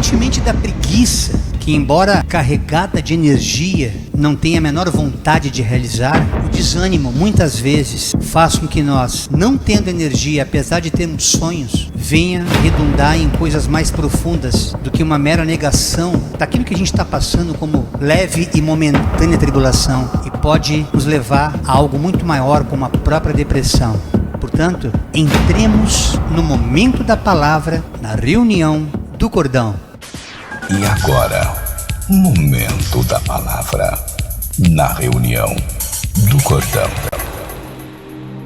Diferentemente da preguiça, que embora carregada de energia, não tenha a menor vontade de realizar, o desânimo muitas vezes faz com que nós, não tendo energia, apesar de termos sonhos, venha redundar em coisas mais profundas do que uma mera negação daquilo que a gente está passando como leve e momentânea tribulação, e pode nos levar a algo muito maior, como a própria depressão. Portanto, entremos no momento da palavra, na reunião do cordão. E agora, momento da palavra, na reunião do cordão.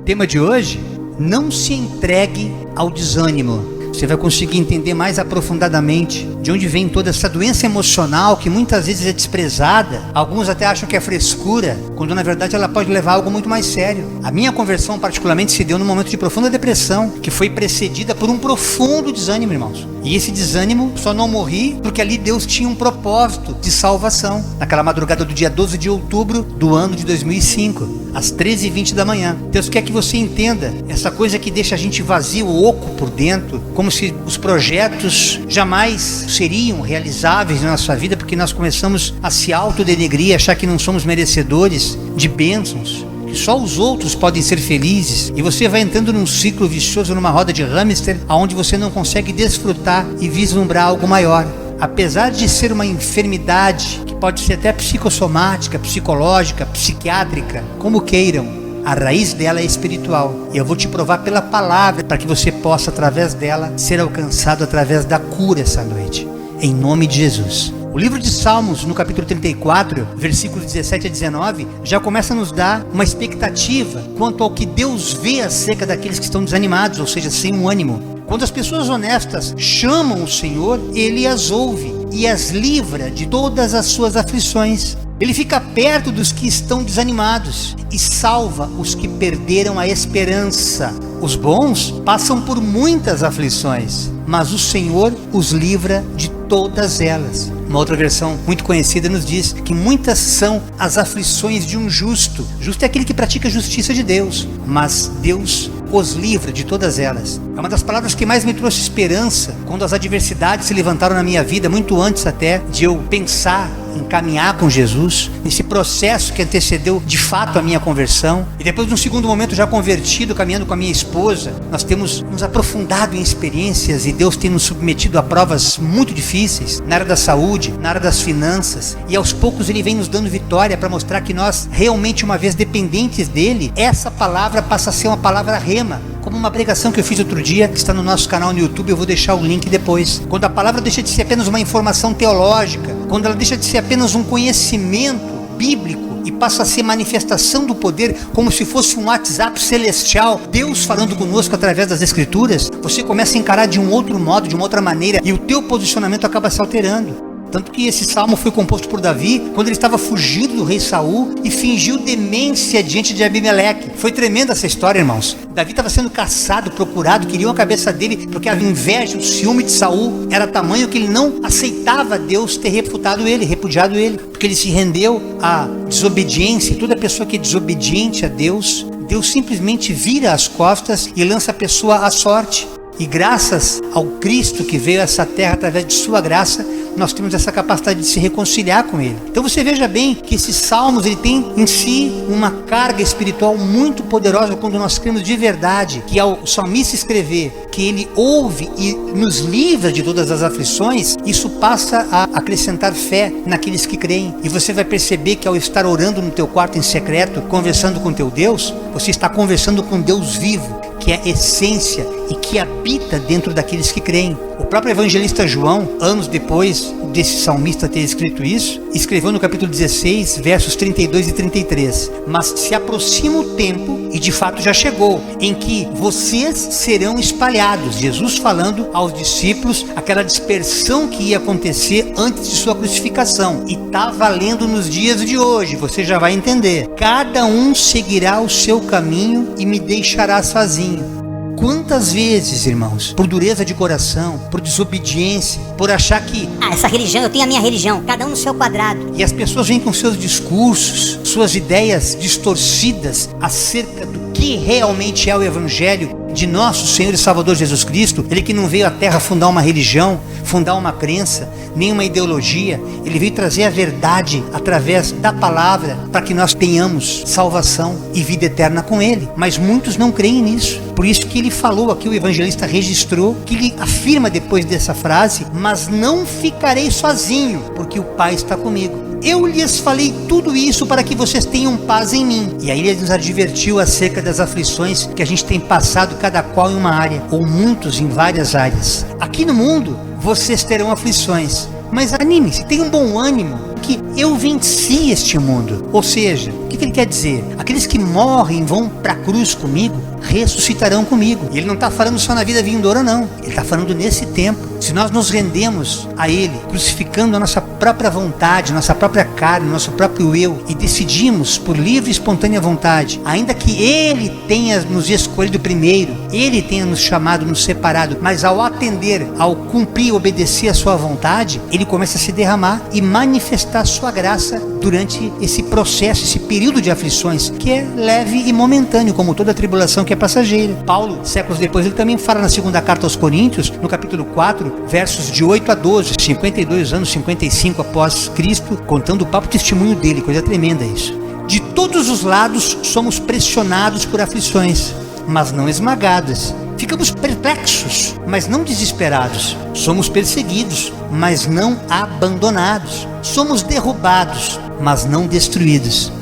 Tema de hoje: não se entregue ao desânimo. Você vai conseguir entender mais aprofundadamente de onde vem toda essa doença emocional que muitas vezes é desprezada. Alguns até acham que é frescura, quando na verdade ela pode levar a algo muito mais sério. A minha conversão particularmente se deu num momento de profunda depressão, que foi precedida por um profundo desânimo, irmãos. E esse desânimo, só não morri porque ali Deus tinha um propósito de salvação. Naquela madrugada do dia 12 de outubro do ano de 2005, às 13h20 da manhã. Deus quer que você entenda essa coisa que deixa a gente vazio, oco por dentro, como se os projetos jamais seriam realizáveis na nossa vida, porque nós começamos a se autodenegrir, achar que não somos merecedores de bênçãos, que só os outros podem ser felizes, e você vai entrando num ciclo vicioso, numa roda de hamster, onde você não consegue desfrutar e vislumbrar algo maior. Apesar de ser uma enfermidade que pode ser até psicossomática, psicológica, psiquiátrica, como queiram, a raiz dela é espiritual. E eu vou te provar pela palavra, para que você possa, através dela, ser alcançado através da cura essa noite. Em nome de Jesus. O livro de Salmos, no capítulo 34, versículos 17 a 19, já começa a nos dar uma expectativa quanto ao que Deus vê acerca daqueles que estão desanimados, ou seja, sem um ânimo. Quando as pessoas honestas chamam o Senhor, Ele as ouve e as livra de todas as suas aflições. Ele fica perto dos que estão desanimados e salva os que perderam a esperança. Os bons passam por muitas aflições, mas o Senhor os livra de todas elas. Uma outra versão muito conhecida nos diz que muitas são as aflições de um justo. Justo é aquele que pratica a justiça de Deus, mas Deus os livra de todas elas. É uma das palavras que mais me trouxe esperança quando as adversidades se levantaram na minha vida, muito antes até de eu pensar em caminhar com Jesus, nesse processo que antecedeu de fato a minha conversão. E depois de um segundo momento já convertido, caminhando com a minha esposa, nós temos nos aprofundado em experiências e Deus tem nos submetido a provas muito difíceis, na área da saúde, na área das finanças, e aos poucos Ele vem nos dando vitória para mostrar que nós realmente, uma vez dependentes dEle, essa palavra passa a ser uma palavra rema, como uma pregação que eu fiz outro dia, que está no nosso canal no YouTube, eu vou deixar o link depois. Quando a palavra deixa de ser apenas uma informação teológica, quando ela deixa de ser apenas um conhecimento bíblico e passa a ser manifestação do poder, como se fosse um WhatsApp celestial, Deus falando conosco através das Escrituras, você começa a encarar de um outro modo, de uma outra maneira, e o teu posicionamento acaba se alterando. Tanto que esse salmo foi composto por Davi quando ele estava fugindo do rei Saul e fingiu demência diante de Abimeleque. Foi tremenda essa história, irmãos. Davi estava sendo caçado, procurado, queriam a cabeça dele, porque a inveja, o ciúme de Saul era tamanho que ele não aceitava Deus ter repudiado ele, porque ele se rendeu à desobediência. E toda pessoa que é desobediente a Deus, Deus simplesmente vira as costas e lança a pessoa à sorte. E graças ao Cristo que veio a essa terra através de sua graça, nós temos essa capacidade de se reconciliar com Ele. Então você veja bem que esses salmos, ele tem em si uma carga espiritual muito poderosa quando nós cremos de verdade que ao salmista escrever que Ele ouve e nos livra de todas as aflições, isso passa a acrescentar fé naqueles que creem. E você vai perceber que ao estar orando no teu quarto em secreto, conversando com teu Deus, você está conversando com Deus vivo, que é essência e que habita dentro daqueles que creem. O próprio evangelista João, anos depois desse salmista ter escrito isso, escreveu no capítulo 16, versos 32 e 33. Mas se aproxima o tempo, e de fato já chegou, em que vocês serão espalhados. Jesus falando aos discípulos aquela dispersão que ia acontecer antes de sua crucificação. E está valendo nos dias de hoje, você já vai entender. Cada um seguirá o seu caminho e me deixará sozinho. Quantas vezes, irmãos, por dureza de coração, por desobediência, por achar que essa religião, eu tenho a minha religião, cada um no seu quadrado. E as pessoas vêm com seus discursos, suas ideias distorcidas acerca do que realmente é o Evangelho, de nosso Senhor e Salvador Jesus Cristo, Ele que não veio à terra fundar uma religião, fundar uma crença, nem uma ideologia. Ele veio trazer a verdade através da palavra, para que nós tenhamos salvação e vida eterna com Ele. Mas muitos não creem nisso. Por isso que ele falou aqui, o evangelista registrou, que ele afirma depois dessa frase: mas não ficarei sozinho, porque o Pai está comigo. Eu lhes falei tudo isso para que vocês tenham paz em mim. E aí ele nos advertiu acerca das aflições que a gente tem passado, cada qual em uma área, ou muitos em várias áreas. Aqui no mundo vocês terão aflições, mas anime-se, tenha um bom ânimo, que eu venci este mundo. Ou seja, o que ele quer dizer? Aqueles que morrem vão para a cruz comigo, ressuscitarão comigo. E ele não está falando só na vida vindoura, não. Ele está falando nesse tempo. Se nós nos rendemos a Ele, crucificando a nossa própria vontade, nossa própria carne, nosso próprio eu, e decidimos por livre e espontânea vontade, ainda que Ele tenha nos escolhido primeiro, Ele tenha nos chamado, nos separado, mas ao atender, ao cumprir, obedecer a sua vontade, Ele começa a se derramar e manifestar a sua graça durante esse processo, esse período de aflições, que é leve e momentâneo, como toda tribulação que é passageira. Paulo, séculos depois, ele também fala na segunda carta aos Coríntios, no capítulo 4, versos de 8 a 12, 52 anos, 55 após Cristo, contando o próprio testemunho dele, coisa tremenda isso. De todos os lados somos pressionados por aflições, mas não esmagados. Ficamos perplexos, mas não desesperados. Somos perseguidos, mas não abandonados. Somos derrubados, mas não destruídos.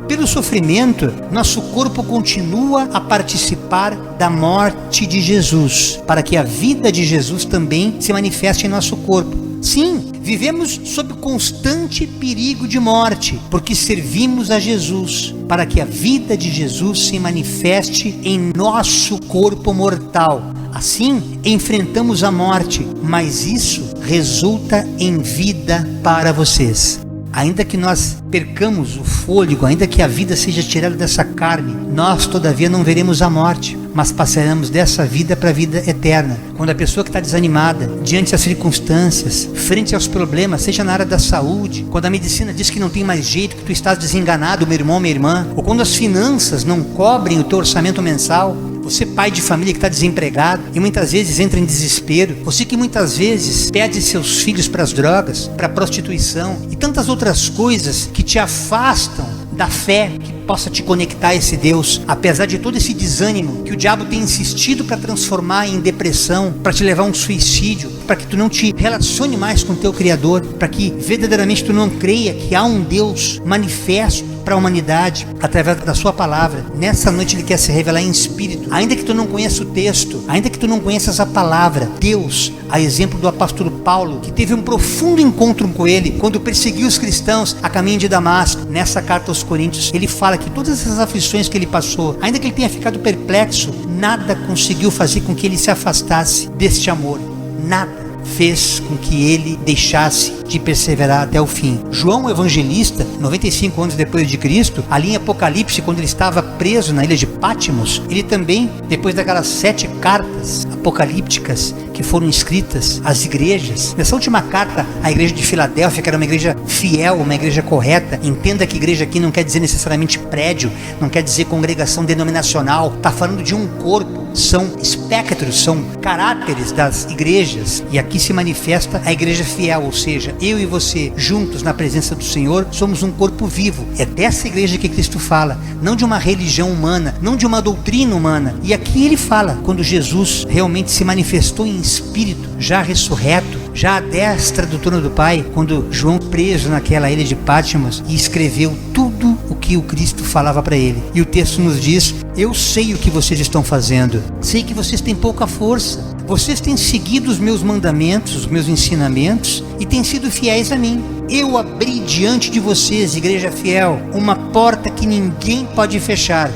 Pelo sofrimento, nosso corpo continua a participar da morte de Jesus, para que a vida de Jesus também se manifeste em nosso corpo. Sim, vivemos sob constante perigo de morte, porque servimos a Jesus, para que a vida de Jesus se manifeste em nosso corpo mortal. Assim, enfrentamos a morte, mas isso resulta em vida para vocês. Ainda que nós percamos o fôlego, ainda que a vida seja tirada dessa carne, nós todavia não veremos a morte, mas passaremos dessa vida para a vida eterna. Quando a pessoa que está desanimada, diante das circunstâncias, frente aos problemas, seja na área da saúde, quando a medicina diz que não tem mais jeito, que tu estás desenganado, meu irmão, minha irmã, ou quando as finanças não cobrem o teu orçamento mensal, você pai de família que está desempregado e muitas vezes entra em desespero, você que muitas vezes pede seus filhos para as drogas, para a prostituição e tantas outras coisas que te afastam da fé que possa te conectar a esse Deus, apesar de todo esse desânimo que o diabo tem insistido para transformar em depressão, para te levar a um suicídio, para que tu não te relacione mais com o teu Criador, para que verdadeiramente tu não creia que há um Deus manifesto para a humanidade através da sua palavra. Nessa noite ele quer se revelar em espírito, ainda que tu não conheça o texto, ainda que tu não conheças a palavra. Deus, a exemplo do apóstolo Paulo, que teve um profundo encontro com ele quando perseguiu os cristãos a caminho de Damasco, nessa carta aos Coríntios, ele fala que todas essas aflições que ele passou, ainda que ele tenha ficado perplexo, nada conseguiu fazer com que ele se afastasse deste amor. Nada fez com que ele deixasse de perseverar até o fim. João, o evangelista, 95 anos depois de Cristo, ali em Apocalipse, quando ele estava preso na ilha de Patmos, ele também, depois daquelas 7 cartas apocalípticas que foram escritas às igrejas, nessa última carta à igreja de Filadélfia, que era uma igreja fiel, uma igreja correta, entenda que igreja aqui não quer dizer necessariamente prédio, não quer dizer congregação denominacional, está falando de um corpo, são espectros, são caráteres das igrejas, e aqui se manifesta a igreja fiel, ou seja, eu e você, juntos na presença do Senhor, somos um corpo vivo. É dessa igreja que Cristo fala, não de uma religião humana, não de uma doutrina humana. E aqui ele fala, quando Jesus realmente se manifestou em espírito, já ressurreto, já à destra do trono do Pai, quando João preso naquela ilha de Patmos e escreveu tudo o que o Cristo falava para ele. E o texto nos diz: eu sei o que vocês estão fazendo, sei que vocês têm pouca força, vocês têm seguido os meus mandamentos, os meus ensinamentos e têm sido fiéis a mim. Eu abri diante de vocês, igreja fiel, uma porta que ninguém pode fechar.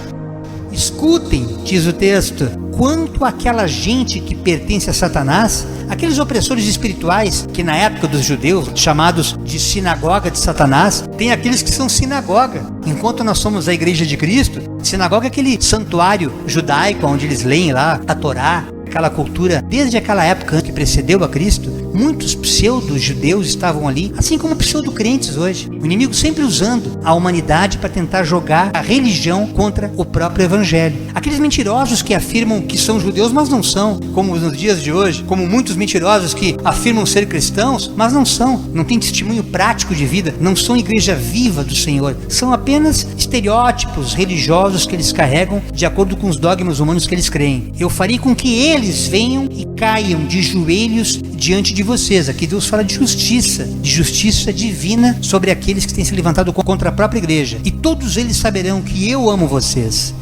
Escutem, diz o texto, quanto àquela gente que pertence a Satanás, aqueles opressores espirituais que na época dos judeus, chamados de sinagoga de Satanás, tem aqueles que são sinagoga. Enquanto nós somos a igreja de Cristo, sinagoga é aquele santuário judaico onde eles leem lá a Torá, aquela cultura, desde aquela época que precedeu a Cristo, muitos pseudo-judeus estavam ali, assim como pseudo-crentes hoje. O inimigo sempre usando a humanidade para tentar jogar a religião contra o próprio evangelho. Aqueles mentirosos que afirmam que são judeus, mas não são, como nos dias de hoje, como muitos mentirosos que afirmam ser cristãos, mas não são, não têm testemunho prático de vida, não são igreja viva do Senhor, são apenas estereótipos religiosos que eles carregam de acordo com os dogmas humanos que eles creem. Eu farei com que eles venham e caiam de joelhos diante de vocês. Aqui Deus fala de justiça divina sobre aqueles que têm se levantado contra a própria igreja, e todos eles saberão que eu amo vocês,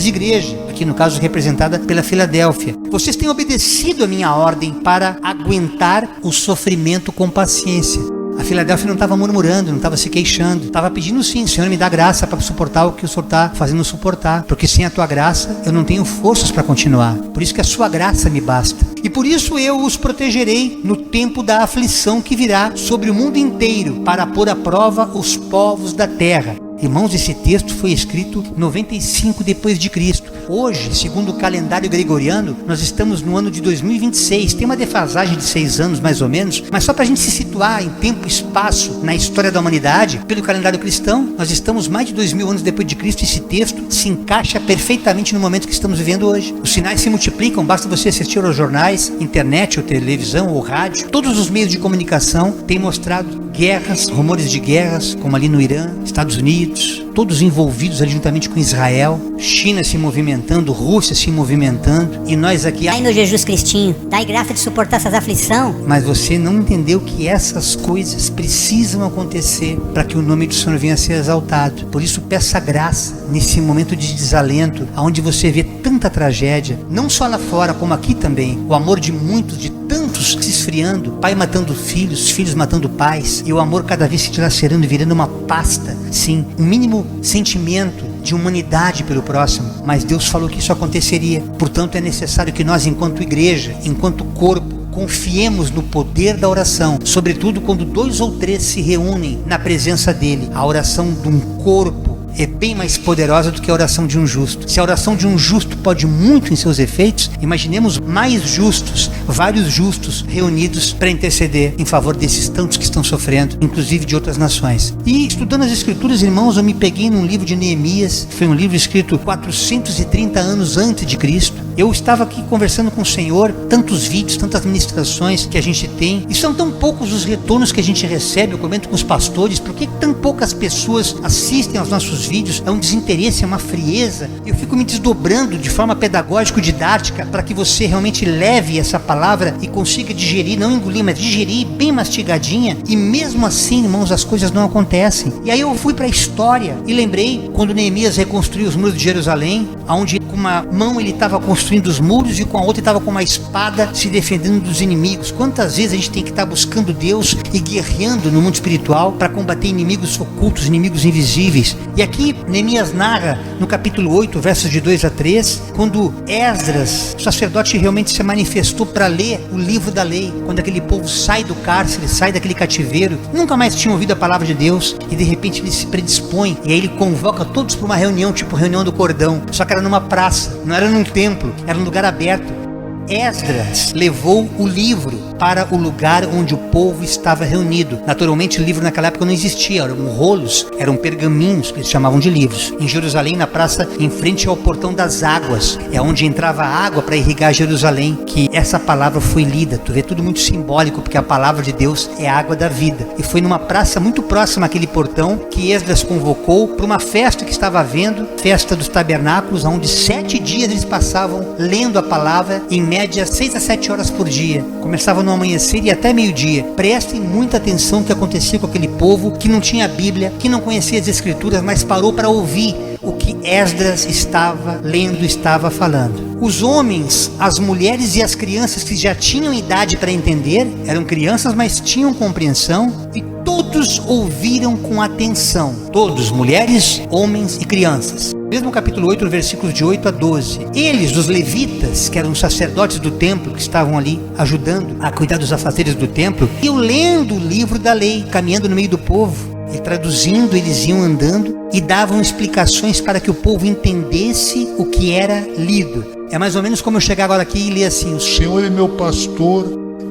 igreja, aqui no caso representada pela Filadélfia. Vocês têm obedecido a minha ordem para aguentar o sofrimento com paciência. A Filadélfia não estava murmurando, não estava se queixando, estava pedindo sim: Senhor, me dá graça para suportar o que o Senhor está fazendo suportar, porque sem a tua graça eu não tenho forças para continuar, por isso que a sua graça me basta. E por isso eu os protegerei no tempo da aflição que virá sobre o mundo inteiro, para pôr à prova os povos da terra. Irmãos, esse texto foi escrito 95 depois de Cristo. Hoje, segundo o calendário gregoriano, nós estamos no ano de 2026. Tem uma defasagem de 6 anos mais ou menos, mas só para a gente se situar em tempo e espaço na história da humanidade, pelo calendário cristão, nós estamos mais de 2000 anos depois de Cristo. Esse texto se encaixa perfeitamente no momento que estamos vivendo hoje. Os sinais se multiplicam, basta você assistir aos jornais, internet ou televisão ou rádio. Todos os meios de comunicação têm mostrado guerras, rumores de guerras, como ali no Irã, Estados Unidos, todos envolvidos ali juntamente com Israel, China se movimentando, Rússia se movimentando, e nós aqui... Ai, meu Jesus Cristinho, dai graça de suportar essas aflições. Mas você não entendeu que essas coisas precisam acontecer para que o nome do Senhor venha a ser exaltado. Por isso peça graça nesse momento de desalento, onde você vê tanta tragédia, não só lá fora como aqui também, o amor de muitos, de tantos se esfriando, pai matando filhos, filhos matando pais, e o amor cada vez se dilacerando e virando uma pasta, sim, um mínimo sentimento de humanidade pelo próximo. Mas Deus falou que isso aconteceria. Portanto, é necessário que nós, enquanto igreja, enquanto corpo, confiemos no poder da oração, sobretudo quando 2 ou 3 se reúnem na presença dele. A oração de um corpo é bem mais poderosa do que a oração de um justo. Se a oração de um justo pode muito em seus efeitos, imaginemos mais justos, vários justos reunidos para interceder em favor desses tantos que estão sofrendo, inclusive de outras nações. E estudando as escrituras, irmãos, eu me peguei num livro de Neemias, foi um livro escrito 430 anos antes de Cristo. Eu estava aqui conversando com o Senhor, tantos vídeos, tantas ministrações que a gente tem, e são tão poucos os retornos que a gente recebe. Eu comento com os pastores: por que tão poucas pessoas assistem aos nossos vídeos? É um desinteresse, é uma frieza. Eu fico me desdobrando de forma pedagógico-didática para que você realmente leve essa palavra e consiga digerir, não engolir, mas digerir bem mastigadinha. E mesmo assim, irmãos, as coisas não acontecem. E aí eu fui para a história e lembrei quando Neemias reconstruiu os muros de Jerusalém, onde com uma mão ele estava construindo os muros e com a outra estava com uma espada se defendendo dos inimigos. Quantas vezes a gente tem que estar buscando Deus e guerreando no mundo espiritual para combater inimigos ocultos, inimigos invisíveis. E aqui Neemias narra no capítulo 8, versos de 2 a 3, quando Esdras, o sacerdote, realmente se manifestou para ler o livro da lei, quando aquele povo sai do cárcere, sai daquele cativeiro, nunca mais tinha ouvido a palavra de Deus, e de repente ele se predispõe, e aí ele convoca todos para uma reunião, tipo reunião do cordão, só que era numa praça, não era num templo, era um lugar aberto. Esdras levou o livro para o lugar onde o povo estava reunido. Naturalmente o livro naquela época não existia, eram rolos, eram pergaminhos que eles chamavam de livros. Em Jerusalém, na praça em frente ao portão das águas, é onde entrava a água para irrigar Jerusalém, que essa palavra foi lida. Tu vê, tudo muito simbólico, porque a palavra de Deus é a água da vida. E foi numa praça muito próxima àquele portão que Esdras convocou para uma festa que estava havendo, festa dos tabernáculos, onde 7 dias eles passavam lendo a palavra, em média 6 a 7 horas por dia. Começava no amanhecer e até meio-dia. Prestem muita atenção no que acontecia com aquele povo que não tinha Bíblia, que não conhecia as Escrituras, mas parou para ouvir o que Esdras estava lendo, estava falando. Os homens, as mulheres e as crianças que já tinham idade para entender, eram crianças, mas tinham compreensão, e todos ouviram com atenção. Todos, mulheres, homens e crianças. Mesmo capítulo 8, versículos de 8 a 12. Eles, os levitas, que eram os sacerdotes do templo, que estavam ali ajudando a cuidar dos afazeres do templo, iam lendo o livro da lei, caminhando no meio do povo. E traduzindo, eles iam andando e davam explicações para que o povo entendesse o que era lido. É mais ou menos como eu chegar agora aqui e ler assim: o Senhor é meu pastor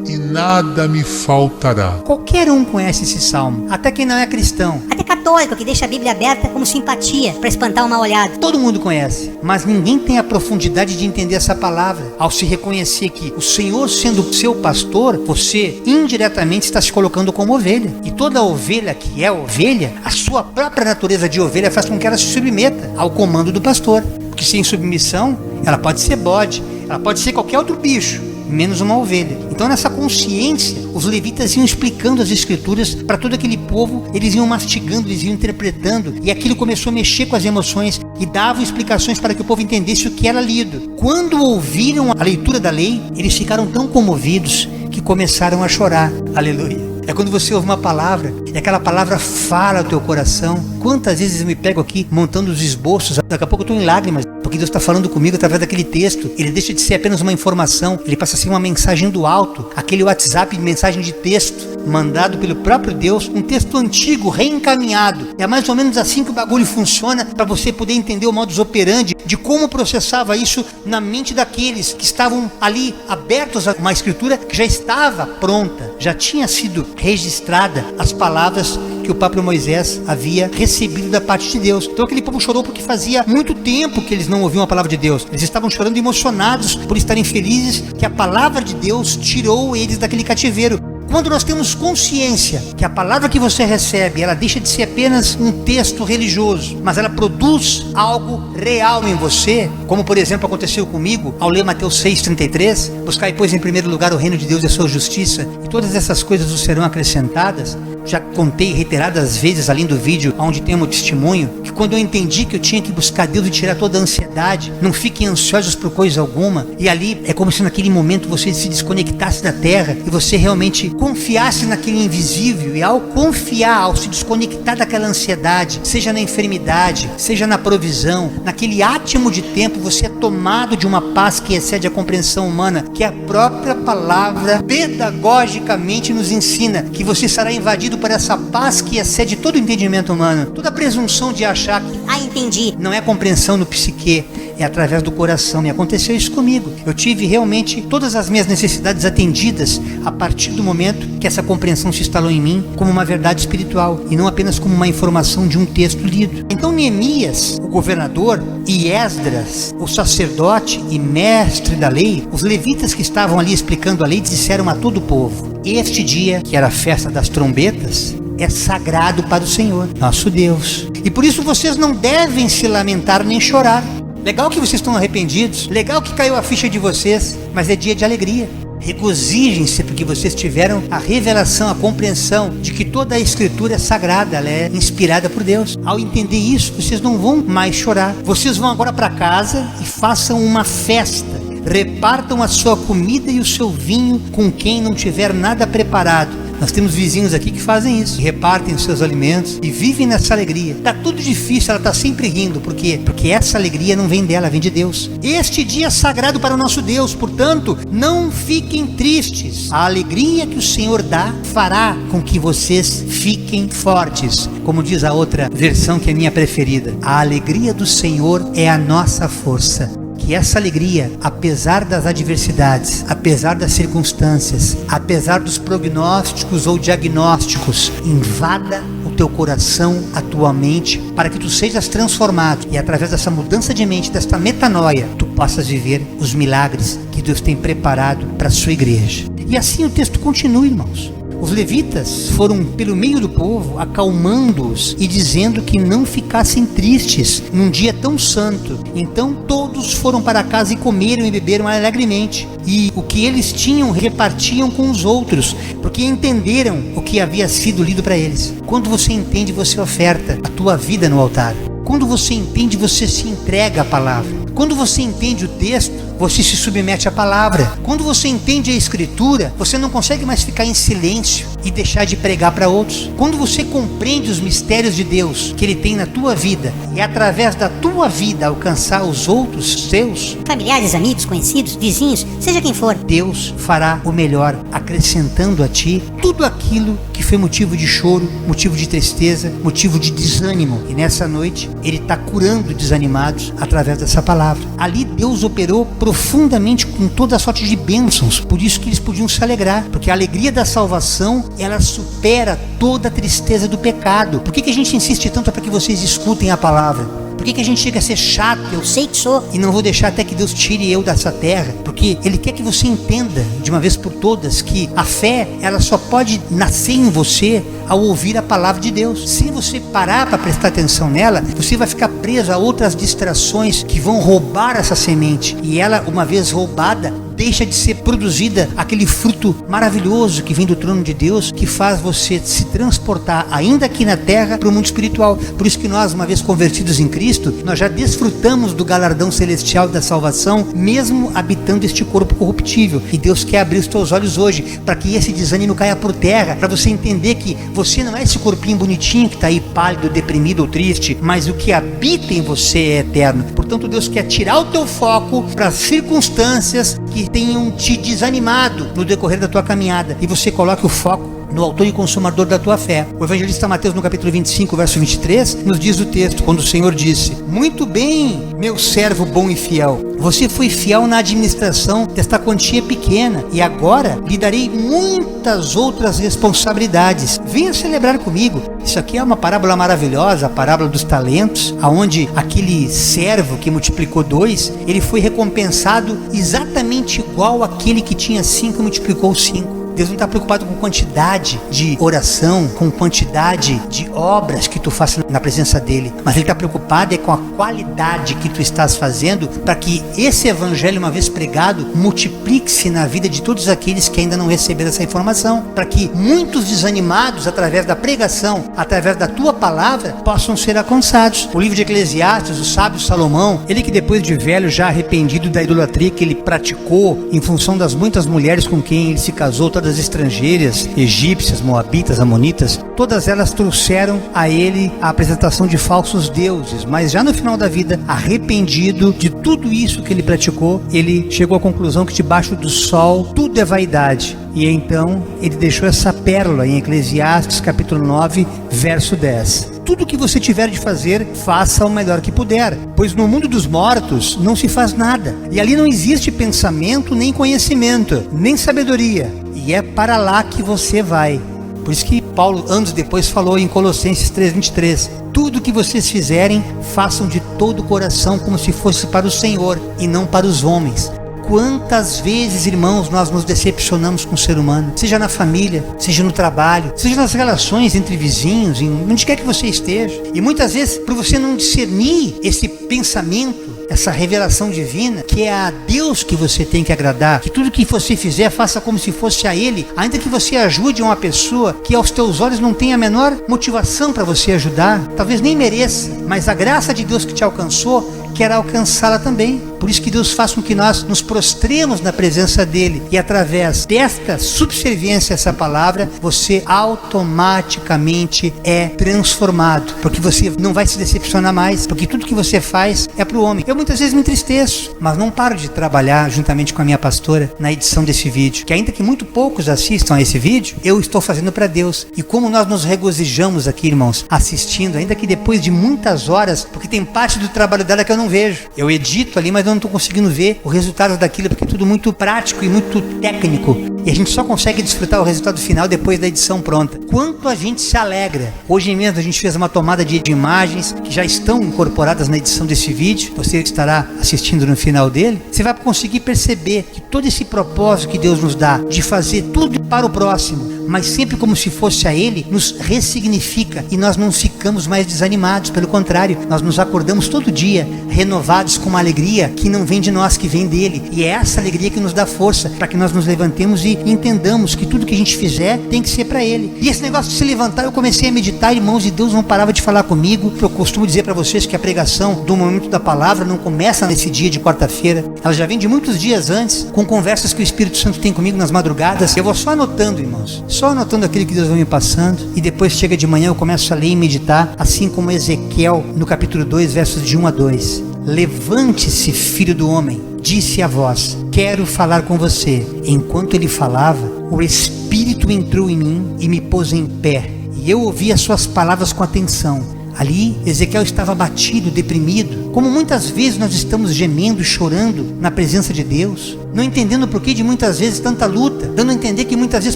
e nada me faltará. Qualquer um conhece esse salmo, até quem não é cristão. Até católico que deixa a Bíblia aberta como simpatia para espantar uma olhada. Todo mundo conhece, mas ninguém tem a profundidade de entender essa palavra. Ao se reconhecer que o Senhor sendo seu pastor, você indiretamente está se colocando como ovelha. E toda ovelha que é ovelha, a sua própria natureza de ovelha faz com que ela se submeta ao comando do pastor. Porque sem submissão, ela pode ser bode, ela pode ser qualquer outro bicho, menos uma ovelha. Então nessa consciência, os levitas iam explicando as escrituras para todo aquele povo, eles iam mastigando, eles iam interpretando, e aquilo começou a mexer com as emoções e davam explicações para que o povo entendesse o que era lido. Quando ouviram a leitura da lei, eles ficaram tão comovidos que começaram a chorar. Aleluia. É quando você ouve uma palavra e aquela palavra fala ao teu coração. Quantas vezes eu me pego aqui montando os esboços, daqui a pouco eu estou em lágrimas, porque Deus está falando comigo através daquele texto. Ele deixa de ser apenas uma informação, ele passa a ser uma mensagem do alto, aquele WhatsApp de mensagem de texto, mandado pelo próprio Deus, um texto antigo, reencaminhado. É mais ou menos assim que o bagulho funciona, para você poder entender o modus operandi de como processava isso na mente daqueles que estavam ali abertos a uma escritura que já estava pronta, já tinha sido registrada as palavras que o próprio Moisés havia recebido da parte de Deus. Então aquele povo chorou porque fazia muito tempo que eles não ouviam a palavra de Deus. Eles estavam chorando emocionados por estarem felizes que a palavra de Deus tirou eles daquele cativeiro. Quando nós temos consciência que a palavra que você recebe, ela deixa de ser apenas um texto religioso, mas ela produz algo real em você, como por exemplo aconteceu comigo ao ler Mateus 6,33, buscai pois em primeiro lugar o reino de Deus e a sua justiça, e todas essas coisas vos serão acrescentadas. Já contei reiteradas vezes além do vídeo onde tem um testemunho, que quando eu entendi que eu tinha que buscar Deus e tirar toda a ansiedade, não fiquem ansiosos por coisa alguma, e ali é como se naquele momento você se desconectasse da terra e você realmente confiasse naquele invisível, e ao confiar, ao se desconectar daquela ansiedade, seja na enfermidade, seja na provisão, naquele átimo de tempo você é tomado de uma paz que excede a compreensão humana, que a própria palavra pedagogicamente nos ensina, que você será invadido por essa paz que excede todo o entendimento humano. Toda a presunção de achar que entendi, não é compreensão no psique, é através do coração. Me aconteceu isso comigo. Eu tive realmente todas as minhas necessidades atendidas a partir do momento que essa compreensão se instalou em mim como uma verdade espiritual e não apenas como uma informação de um texto lido. Então Neemias, o governador, e Esdras, o sacerdote e mestre da lei, os levitas que estavam ali explicando a lei, disseram a todo o povo: este dia, que era a festa das trombetas, é sagrado para o Senhor, nosso Deus, e por isso vocês não devem se lamentar nem chorar. Legal que vocês estão arrependidos, legal que caiu a ficha de vocês, mas é dia de alegria. Regozijem-se porque vocês tiveram a revelação, a compreensão de que toda a escritura é sagrada, ela é inspirada por Deus. Ao entender isso, vocês não vão mais chorar. Vocês vão agora para casa e façam uma festa. Repartam a sua comida e o seu vinho com quem não tiver nada preparado. Nós temos vizinhos aqui que fazem isso, repartem os seus alimentos e vivem nessa alegria. Tá tudo difícil, ela tá sempre rindo. Por quê? Porque essa alegria não vem dela, vem de Deus. Este dia é sagrado para o nosso Deus, portanto, não fiquem tristes. A alegria que o Senhor dá fará com que vocês fiquem fortes. Como diz a outra versão que é minha preferida: a alegria do Senhor é a nossa força. Que essa alegria, apesar das adversidades, apesar das circunstâncias, apesar dos prognósticos ou diagnósticos, invada o teu coração, a tua mente, para que tu sejas transformado e através dessa mudança de mente, desta metanoia, tu possas viver os milagres que Deus tem preparado para a sua igreja. E assim o texto continua, irmãos. Os levitas foram pelo meio do povo, acalmando-os e dizendo que não ficassem tristes num dia tão santo. Então todos foram para casa e comeram e beberam alegremente. E o que eles tinham repartiam com os outros, porque entenderam o que havia sido lido para eles. Quando você entende, você oferta a tua vida no altar. Quando você entende, você se entrega à palavra. Quando você entende o texto, você se submete à palavra. Quando você entende a escritura, você não consegue mais ficar em silêncio e deixar de pregar para outros. Quando você compreende os mistérios de Deus que Ele tem na tua vida e através da tua vida alcançar os outros seus, familiares, amigos, conhecidos, vizinhos, seja quem for, Deus fará o melhor, acrescentando a ti tudo aquilo que foi motivo de choro, motivo de tristeza, motivo de desânimo. E nessa noite Ele está curando desanimados através dessa palavra. Ali Deus operou profundamente profundamente com toda a sorte de bênçãos. Por isso que eles podiam se alegrar, porque a alegria da salvação, ela supera toda a tristeza do pecado. Por que a gente insiste tanto para que vocês escutem a palavra? Por que a gente chega a ser chato? Eu sei que sou. E não vou deixar até que Deus tire eu dessa terra, porque Ele quer que você entenda de uma vez por todas que a fé, ela só pode nascer em você ao ouvir a palavra de Deus. Se você parar para prestar atenção nela, você vai ficar preso a outras distrações que vão roubar essa semente, e ela, uma vez roubada, deixa de ser produzida aquele fruto maravilhoso que vem do trono de Deus, que faz você se transportar ainda aqui na terra para o mundo espiritual. Por isso que nós, uma vez convertidos em Cristo, nós já desfrutamos do galardão celestial da salvação, mesmo habitando este corpo corruptível. E Deus quer abrir os teus olhos hoje para que esse desânimo caia por terra, para você entender que você não é esse corpinho bonitinho que está aí pálido, deprimido ou triste, mas o que habita em você é eterno. Portanto, Deus quer tirar o teu foco para circunstâncias que tenham te desanimado no decorrer da tua caminhada, e você coloque o foco no autor e consumador da tua fé. O evangelista Mateus, no capítulo 25, verso 23, nos diz o texto, quando o Senhor disse: muito bem, meu servo bom e fiel, você foi fiel na administração desta quantia pequena, e agora lhe darei muitas outras responsabilidades. Venha celebrar comigo. Isso aqui é uma parábola maravilhosa, a parábola dos talentos, aonde aquele servo que multiplicou 2, ele foi recompensado exatamente igual àquele que tinha 5 e multiplicou 5. Deus não está preocupado com quantidade de oração, com quantidade de obras que tu faças na presença dele, mas ele está preocupado com a qualidade que tu estás fazendo, para que esse evangelho, uma vez pregado, multiplique-se na vida de todos aqueles que ainda não receberam essa informação, para que muitos desanimados, através da pregação, através da tua palavra, possam ser alcançados. O livro de Eclesiastes, o sábio Salomão, ele que depois de velho, já arrependido da idolatria que ele praticou em função das muitas mulheres com quem ele se casou, todas estrangeiras, egípcias, moabitas, amonitas, todas elas trouxeram a ele a apresentação de falsos deuses, mas já no final da vida, arrependido de tudo isso que ele praticou, ele chegou à conclusão que debaixo do sol tudo é vaidade, e então ele deixou essa pérola em Eclesiastes capítulo 9, verso 10. Tudo que você tiver de fazer, faça o melhor que puder, pois no mundo dos mortos não se faz nada, e ali não existe pensamento, nem conhecimento, nem sabedoria, e é para lá que você vai. Por isso que Paulo, anos depois, falou em Colossenses 3:23, tudo que vocês fizerem, façam de todo o coração, como se fosse para o Senhor e não para os homens. Quantas vezes, irmãos, nós nos decepcionamos com o ser humano, seja na família, seja no trabalho, seja nas relações entre vizinhos, onde quer que você esteja, e muitas vezes, por você não discernir esse pensamento, essa revelação divina, que é a Deus que você tem que agradar, que tudo que você fizer, faça como se fosse a Ele, ainda que você ajude uma pessoa que aos teus olhos não tem a menor motivação para você ajudar, talvez nem mereça, mas a graça de Deus que te alcançou, quer alcançá-la também. Por isso que Deus faz com que nós nos prostremos na presença dEle, e através desta subserviência a essa palavra, você automaticamente é transformado, porque você não vai se decepcionar mais, porque tudo que você faz é para o homem. Eu muitas vezes me entristeço, mas não paro de trabalhar juntamente com a minha pastora na edição desse vídeo, que ainda que muito poucos assistam a esse vídeo, eu estou fazendo para Deus. E como nós nos regozijamos aqui, irmãos, assistindo, ainda que depois de muitas horas, porque tem parte do trabalho dela que eu não vejo. Eu edito ali, mas eu não estou conseguindo ver o resultado daquilo, porque é tudo muito prático e muito técnico, e a gente só consegue desfrutar o resultado final depois da edição pronta. Quanto a gente se alegra. Hoje mesmo a gente fez uma tomada de imagens que já estão incorporadas na edição desse vídeo, você estará assistindo no final dele. Você vai conseguir perceber que todo esse propósito que Deus nos dá de fazer tudo para o próximo, mas sempre como se fosse a Ele, nos ressignifica, e nós não ficamos mais desanimados. Pelo contrário, nós nos acordamos todo dia renovados com uma alegria que não vem de nós, que vem dele, e é essa alegria que nos dá força para que nós nos levantemos e entendamos que tudo que a gente fizer tem que ser para Ele. E esse negócio de se levantar, eu comecei a meditar, irmãos, e Deus não parava de falar comigo. Eu costumo dizer para vocês que a pregação do momento da palavra não começa nesse dia de quarta-feira, ela já vem de muitos dias antes, com conversas que o Espírito Santo tem comigo nas madrugadas. Eu vou só anotando, irmãos, só anotando aquilo que Deus vai me passando, e depois chega de manhã eu começo a ler e meditar, assim como Ezequiel no capítulo 2, versos de 1 a 2. Levante-se, filho do homem, disse a voz, quero falar com você. Enquanto ele falava, o Espírito entrou em mim e me pôs em pé, e eu ouvi as suas palavras com atenção. Ali Ezequiel estava abatido, deprimido, Como muitas vezes nós estamos gemendo e chorando na presença de Deus, não entendendo o porquê de muitas vezes tanta luta, dando a entender que muitas vezes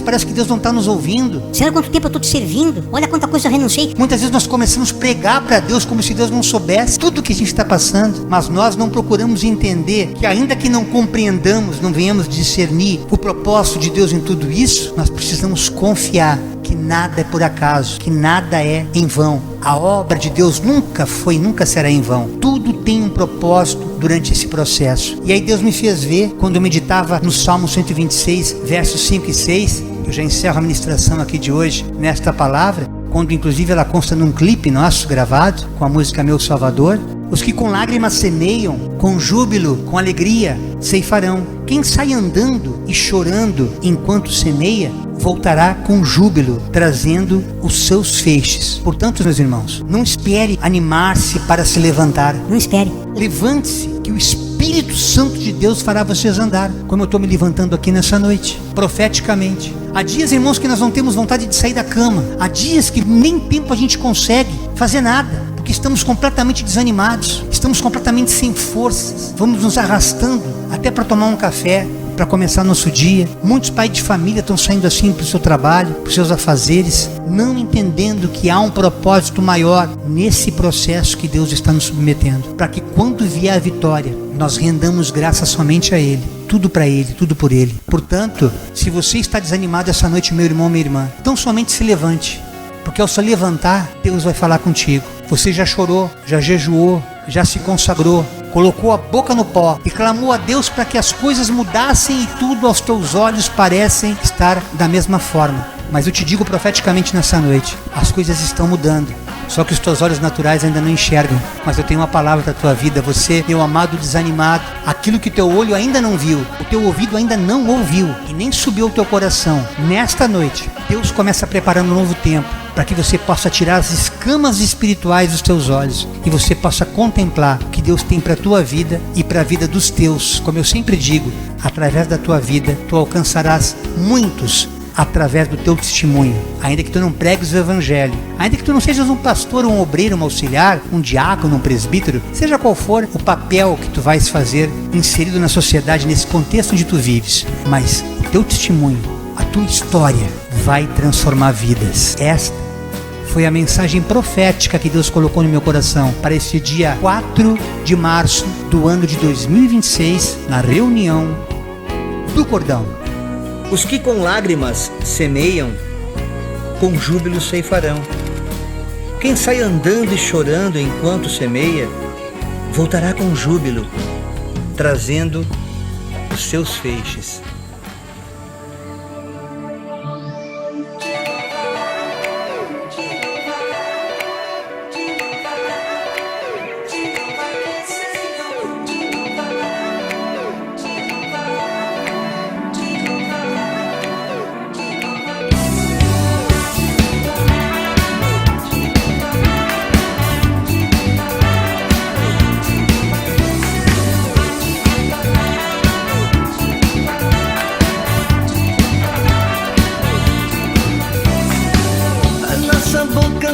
parece que Deus não está nos ouvindo. Senhor, quanto tempo eu estou te servindo? Olha quanta coisa eu renunciei. Muitas vezes nós começamos a pregar para Deus como se Deus não soubesse tudo o que a gente está passando, mas nós não procuramos entender que, ainda que não compreendamos, não venhamos discernir o propósito de Deus em tudo isso, nós precisamos confiar que nada é por acaso, que nada é em vão. A obra de Deus nunca foi e nunca será em vão. Tudo tem um propósito durante esse processo. E aí Deus me fez ver, quando eu meditava no Salmo 126, versos 5 e 6, eu já encerro a ministração aqui de hoje nesta palavra, quando inclusive ela consta num clipe nosso gravado, com a música Meu Salvador. Os que com lágrimas semeiam, com júbilo, com alegria, ceifarão. Quem sai andando e chorando enquanto semeia, voltará com júbilo, trazendo os seus feixes. Portanto, meus irmãos, não espere animar-se para se levantar. Não espere. Levante-se, que o Espírito Santo de Deus fará vocês andar, como eu estou me levantando aqui nessa noite, profeticamente. Há dias, irmãos, que nós não temos vontade de sair da cama. Há dias que nem tempo a gente consegue fazer nada, porque estamos completamente desanimados, estamos completamente sem forças. Vamos nos arrastando até para tomar um café, para começar nosso dia. Muitos pais de família estão saindo assim para o seu trabalho, para os seus afazeres, não entendendo que há um propósito maior nesse processo que Deus está nos submetendo, para que quando vier a vitória, nós rendamos graça somente a Ele, tudo para Ele, tudo por Ele. Portanto, se você está desanimado essa noite, meu irmão, minha irmã, então somente se levante, porque ao se levantar, Deus vai falar contigo. Você já chorou, já jejuou, já se consagrou, colocou a boca no pó e clamou a Deus para que as coisas mudassem, e tudo aos teus olhos parecem estar da mesma forma. Mas eu te digo profeticamente nessa noite, as coisas estão mudando, só que os teus olhos naturais ainda não enxergam. Mas eu tenho uma palavra para a tua vida. Você, meu amado desanimado, aquilo que teu olho ainda não viu, o teu ouvido ainda não ouviu e nem subiu ao teu coração, nesta noite Deus começa a preparar um novo tempo, para que você possa tirar as escamas espirituais dos teus olhos e você possa contemplar o que Deus tem para a tua vida e para a vida dos teus. Como eu sempre digo, através da tua vida, tu alcançarás muitos através do teu testemunho. Ainda que tu não pregues o evangelho, ainda que tu não sejas um pastor, um obreiro, um auxiliar, um diácono, um presbítero, seja qual for o papel que tu vais fazer inserido na sociedade, nesse contexto onde tu vives, mas o teu testemunho, a tua história vai transformar vidas. Esta foi a mensagem profética que Deus colocou no meu coração para esse dia 4 de março do ano de 2026, na reunião do Cordão. Os que com lágrimas semeiam, com júbilo ceifarão. Quem sai andando e chorando enquanto semeia, voltará com júbilo, trazendo os seus feixes.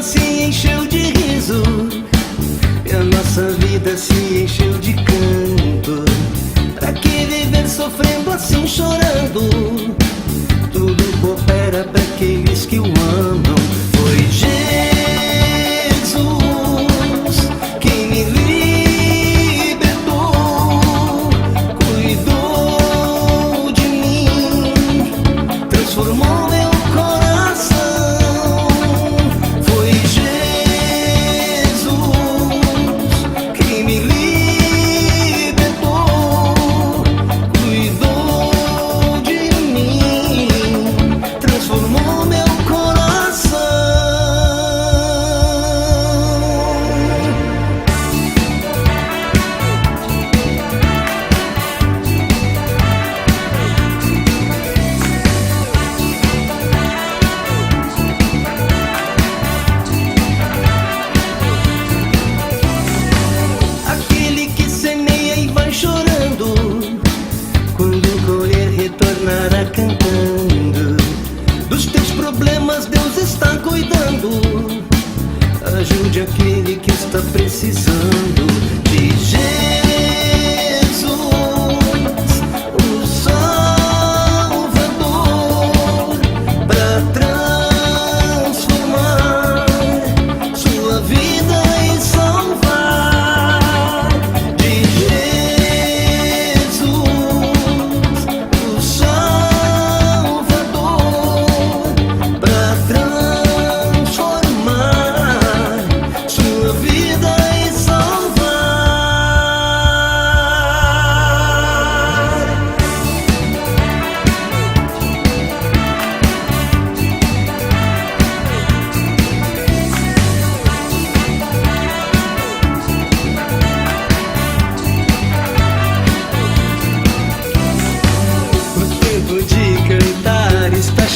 Se encheu de riso e a nossa vida se encheu de canto. Pra que viver sofrendo assim, chorando? Tudo coopera para aqueles que o amam. Foi Jesus que me libertou, cuidou de mim, transformou meu coração. Retornará cantando. Dos teus problemas Deus está cuidando. Ajude aquele que está precisando de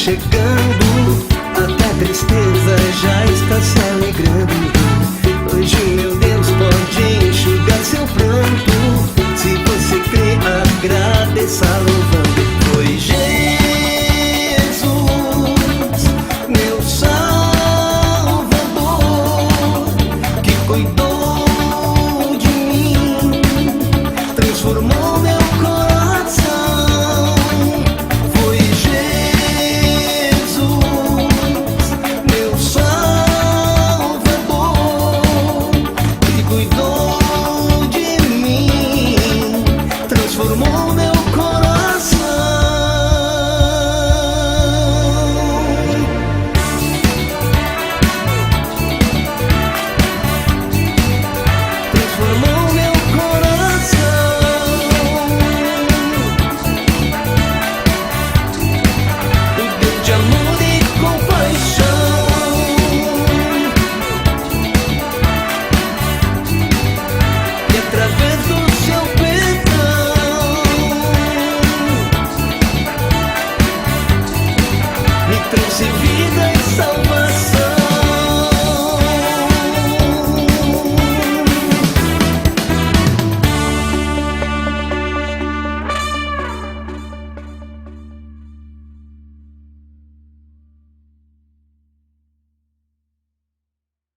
chegando, até a tristeza já está se